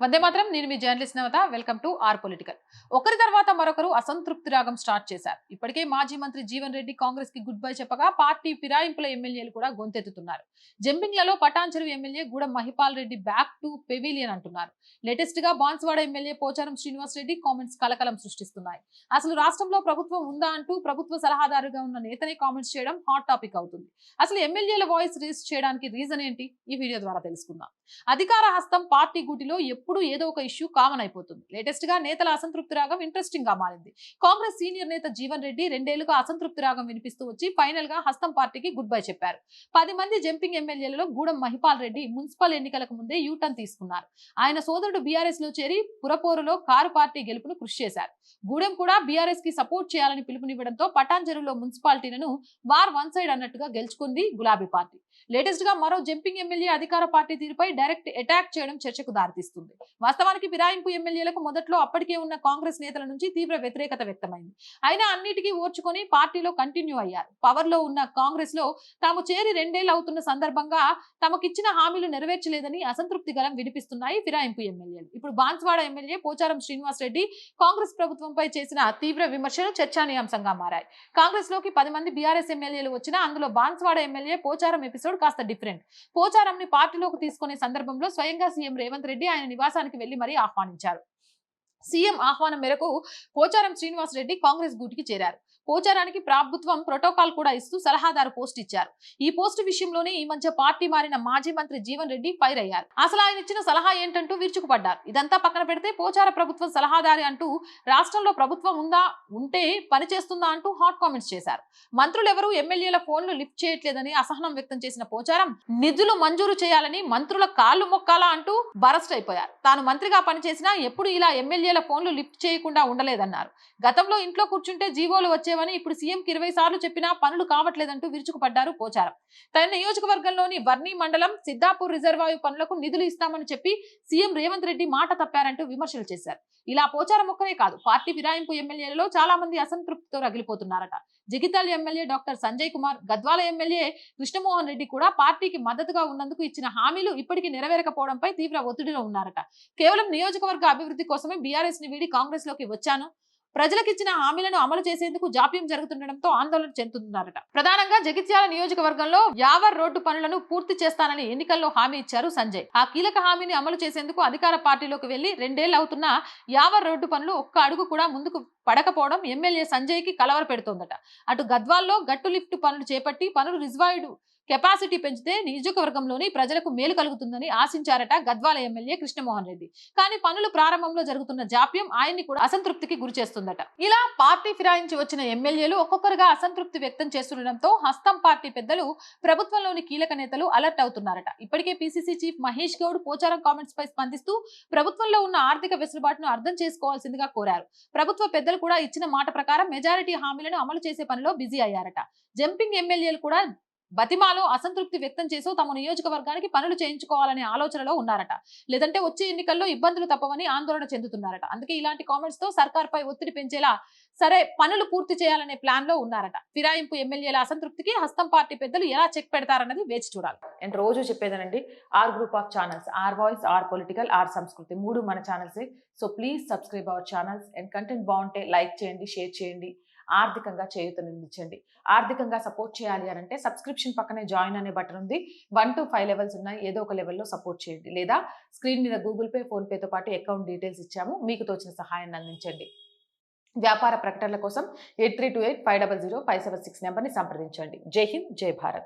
వందే మాత్రం. నేను మీ journalist Navata. Welcome to R political. ఒకరి తర్వాత మరొకరు అసంతృప్తి రాగం స్టార్ట్ చేశారు. ఇప్పటికే మాజీ మంత్రి జీవన్ రెడ్డి కాంగ్రెస్ కి గుడ్ బై చెప్పగా పార్టీ ఫిరాయింపుల ఎమ్మెల్యేలు కూడా గొంతెత్తుతున్నారు. జంపింగ్లలో Patancheru MLA Gudem Mahipal Reddy back to pavilion అంటున్నారు. లేటెస్ట్ గా బాన్స్వాడ ఎమ్మెల్యే పోచారం శ్రీనివాస్ రెడ్డి కామెంట్స్ కలకలం సృష్టిస్తున్నాయి. అసలు రాష్ట్రంలో ప్రభుత్వం ఉందా అంటూ ప్రభుత్వ సలహాదారుగా ఉన్న నేతనే కామెంట్స్ చేయడం హాట్ టాపిక్ అవుతుంది. అసలు ఎమ్మెల్యేల వాయిస్ రేస్ చేయడానికి రీజన్ ఏంటి? ఈ వీడియో ద్వారా తెలుసుకుందాం. అధికార హస్తం పార్టీ గుటిలో ఎప్పుడు ఏదో ఒక ఇష్యూ కామన్ అయిపోతుంది. లేటెస్ట్ గా నేతల అసంతృప్తి రాగం ఇంట్రెస్టింగ్ గా మారింది. కాంగ్రెస్ సీనియర్ నేత జీవన్ రెడ్డి 2 ఏళ్లుగా అసంతృప్తి రాగం వినిపిస్తూ వచ్చి ఫైనల్ గా హస్తం పార్టీకి గుడ్ బై చెప్పారు. 10 మంది జంపింగ్ ఎమ్మెల్యేలలో గూడెం మహిపాల్ రెడ్డి మున్సిపల్ ఎన్నికలకు ముందే యూటర్న్ తీసుకున్నారు. ఆయన సోదరుడు బీఆర్ఎస్ లో చేరి పురపోరులో కారు పార్టీ గెలుపును కృషి చేశారు. గూడెం కూడా బీఆర్ఎస్ కి సపోర్ట్ చేయాలని పిలుపునివ్వడంతో పటాన్చెరులో మున్సిపాలిటీలను వార్ వన్ సైడ్ అన్నట్టుగా గెలుచుకుంది గులాబీ పార్టీ. లేటెస్ట్ గా మరో జంపింగ్ ఎమ్మెల్యే అధికార పార్టీ తీరుపై డైరెక్ట్ అటాక్ చేయడం చర్చకు దారితీస్తుంది. వాస్తవానికి ఫిరాయింపు ఎమ్మెల్యేలకు మొదట్లో అప్పటికే ఉన్న కాంగ్రెస్ నేతల నుంచి తీవ్ర వ్యతిరేకత వ్యక్తమైంది. అయినా అన్నిటికీ ఓర్చుకొని పార్టీలో కంటిన్యూ అయ్యారు. పవర్ లో ఉన్న కాంగ్రెస్ లో తాము చేరి 2 ఏళ్లు అవుతున్న సందర్భంగా తమకిచ్చిన హామీలు నెరవేర్చలేదని అసంతృప్తి గలం వినిపిస్తున్నాయి ఫిరాయింపు ఎమ్మెల్యేలు. ఇప్పుడు బాన్స్వాడ ఎమ్మెల్యే పోచారం శ్రీనివాస్ రెడ్డి కాంగ్రెస్ ప్రభుత్వంపై చేసిన తీవ్ర విమర్శలు చర్చానీయాంశంగా మారాయి. కాంగ్రెస్ లోకి 10 మంది బీఆర్ఎస్ ఎమ్మెల్యేలు వచ్చినా అందులో బాన్స్వాడ ఎమ్మెల్యే పోచారం ఎపిసోడ్ కాస్త డిఫరెంట్. పోచారంని పార్టీలోకి తీసుకునే సందర్భంలో స్వయంగా సీఎం రేవంత్ రెడ్డి ఆయన నివాసానికి వెళ్లి మరీ ఆహ్వానించారు. సీఎం ఆహ్వానం మేరకు పోచారం శ్రీనివాస్ రెడ్డి కాంగ్రెస్ గూటికి చేరారు. పోచారానికి ప్రభుత్వం ప్రోటోకాల్ కూడా ఇస్తూ సలహాదారు పోస్ట్ ఇచ్చారు. ఈ పోస్ట్ విషయంలోనే ఈ మధ్య పార్టీ మారిన మాజీ మంత్రి జీవన్ రెడ్డి ఫైర్ అయ్యారు. అసలు ఆయన ఇచ్చిన సలహా ఏంటంటూ విరుచుకుపడ్డారు. ఇదంతా పక్కన పెడితే పోచార ప్రభుత్వం సలహాదారి అంటూ రాష్ట్రంలో ప్రభుత్వం ఉందా, ఉంటే పనిచేస్తుందా అంటూ హాట్ కామెంట్స్ చేశారు. మంత్రులు ఎవరు ఎమ్మెల్యేల ఫోన్లు లిఫ్ట్ చేయట్లేదని అసహనం వ్యక్తం చేసిన పోచారం నిధులు మంజూరు చేయాలని మంత్రుల కాళ్లు మొక్కాలా అంటూ బరస్ట్ అయిపోయారు. తాను మంత్రిగా పనిచేసినా ఎప్పుడు ఇలా ఎమ్మెల్యేల ఫోన్లు లిఫ్ట్ చేయకుండా ఉండలేదన్నారు. గతంలో ఇంట్లో కూర్చుంటే జీవోలు వచ్చేవని ఇప్పుడు సీఎంకి 20 సార్లు చెప్పినా పనులు కావట్లేదంటూ విరుచుకుపడ్డారు పోచారం. తన నియోజకవర్గంలోని వర్ణి మండలం సిద్దాపూర్ రిజర్వాయర్ పనులకు నిధులు ఇస్తామని చెప్పి సీఎం రేవంత్ రెడ్డి మాట తప్పారంటూ విమర్శలు చేశారు. ఇలా పోచారం ఒక్కరే కాదు, పార్టీ ఫిరాయింపు ఎమ్మెల్యేలలో చాలా మంది అసంతృప్తితో రగిలిపోతున్నారట. Jagtial MLA doctor Sanjay Kumar, Gadwal MLA Krishnamohan Reddy కూడా పార్టీకి మద్దతుగా ఉన్నందుకు ఇచ్చిన హామీలు ఇప్పటికీ నెరవేరకపోవడంపై తీవ్ర ఒత్తిడిలో ఉన్నారట. కేవలం నియోజకవర్గ అభివృద్ధి కోసమే బీఆర్ఎస్ ని వీడి కాంగ్రెస్ లోకి వచ్చాను, ప్రజలకు ఇచ్చిన హామీలను అమలు చేసేందుకు జాప్యం జరుగుతుండటంతో ఆందోళన చెందుతున్నారట. ప్రధానంగా జగిత్యాల నియోజకవర్గంలో యావర్ రోడ్డు పనులను పూర్తి చేస్తానని ఎన్నికల్లో హామీ ఇచ్చారు సంజయ్. ఆ కీలక హామీని అమలు చేసేందుకు అధికార పార్టీలోకి వెళ్లి 2 ఏళ్లు అవుతున్న యావర్ రోడ్డు పనులు ఒక్క అడుగు కూడా ముందుకు పడకపోవడం ఎమ్మెల్యే సంజయ్ కి కలవర పెడుతోందట. అటు గద్వాల్లో గట్టు లిఫ్ట్ పనులు చేపట్టి పనులు రిజర్వాయర్డ్ కెపాసిటీ పెంచితే నియోజకవర్గంలోని ప్రజలకు మేలు కలుగుతుందని ఆశించారట గద్వాల ఎమ్మెల్యే కృష్ణమోహన్ రెడ్డి. కానీ పనులు ప్రారంభంలో జరుగుతున్న జాప్యం ఆయన్ని కూడా అసంతృప్తికి గురి చేస్తుందట. ఇలా పార్టీ ఫిరాయించి వచ్చిన ఎమ్మెల్యేలు ఒక్కొక్కరుగా అసంతృప్తి వ్యక్తం చేస్తుండటంతో హస్తం పార్టీ పెద్దలు, ప్రభుత్వంలోని కీలక నేతలు అలర్ట్ అవుతున్నారట. ఇప్పటికే PCC chief Mahesh Goud Pocharam comments పై స్పందిస్తూ ప్రభుత్వంలో ఉన్న ఆర్థిక వెసులుబాటును అర్థం చేసుకోవాల్సిందిగా కోరారు. ప్రభుత్వ పెద్దలు కూడా ఇచ్చిన మాట ప్రకారం మెజారిటీ హామీలను అమలు చేసే పనిలో బిజీ అయ్యారట. జంపింగ్ ఎమ్మెల్యేలు కూడా బతిమాలో అసంతృప్తి వ్యక్తం చేస్తూ తమ నియోజకవర్గానికి పనులు చేయించుకోవాలనే ఆలోచనలో ఉన్నారట. లేదంటే వచ్చే ఎన్నికల్లో ఇబ్బందులు తప్పవని ఆందోళన చెందుతున్నారట. అందుకే ఇలాంటి కామెంట్స్ తో సర్కార్ పై ఒత్తిడి పెంచేలా సరే పనులు పూర్తి చేయాలనే ప్లాన్ లో ఉన్నారట. ఫిరాయింపు ఎమ్మెల్యేల అసంతృప్తికి హస్తం పార్టీ పెద్దలు ఎలా చెక్ పెడతారన్నది వేచి చూడాలి. అండ్ రోజు చెప్పేదనండి, R group of channels, R voice, R political, R Sanskriti, 3 మన channels. So please subscribe our channels. And content బాగుంటే లైక్ చేయండి, షేర్ చేయండి, ఆర్థికంగా చేయూతనించండి. ఆర్థికంగా సపోర్ట్ చేయాలి అని అంటే సబ్స్క్రిప్షన్ పక్కనే జాయిన్ అనే బటన్ ఉంది. 1 to 5 లెవెల్స్ ఉన్నాయి. ఏదో ఒక లెవెల్లో సపోర్ట్ చేయండి. లేదా స్క్రీన్ మీద గూగుల్ పే, ఫోన్ పేతో పాటు అకౌంట్ డీటెయిల్స్ ఇచ్చాము, మీకు తోచిన సహాయాన్ని అందించండి. వ్యాపార ప్రకటనల కోసం 8328500576 నెంబర్ని సంప్రదించండి. జై హింద్, జై భారత్.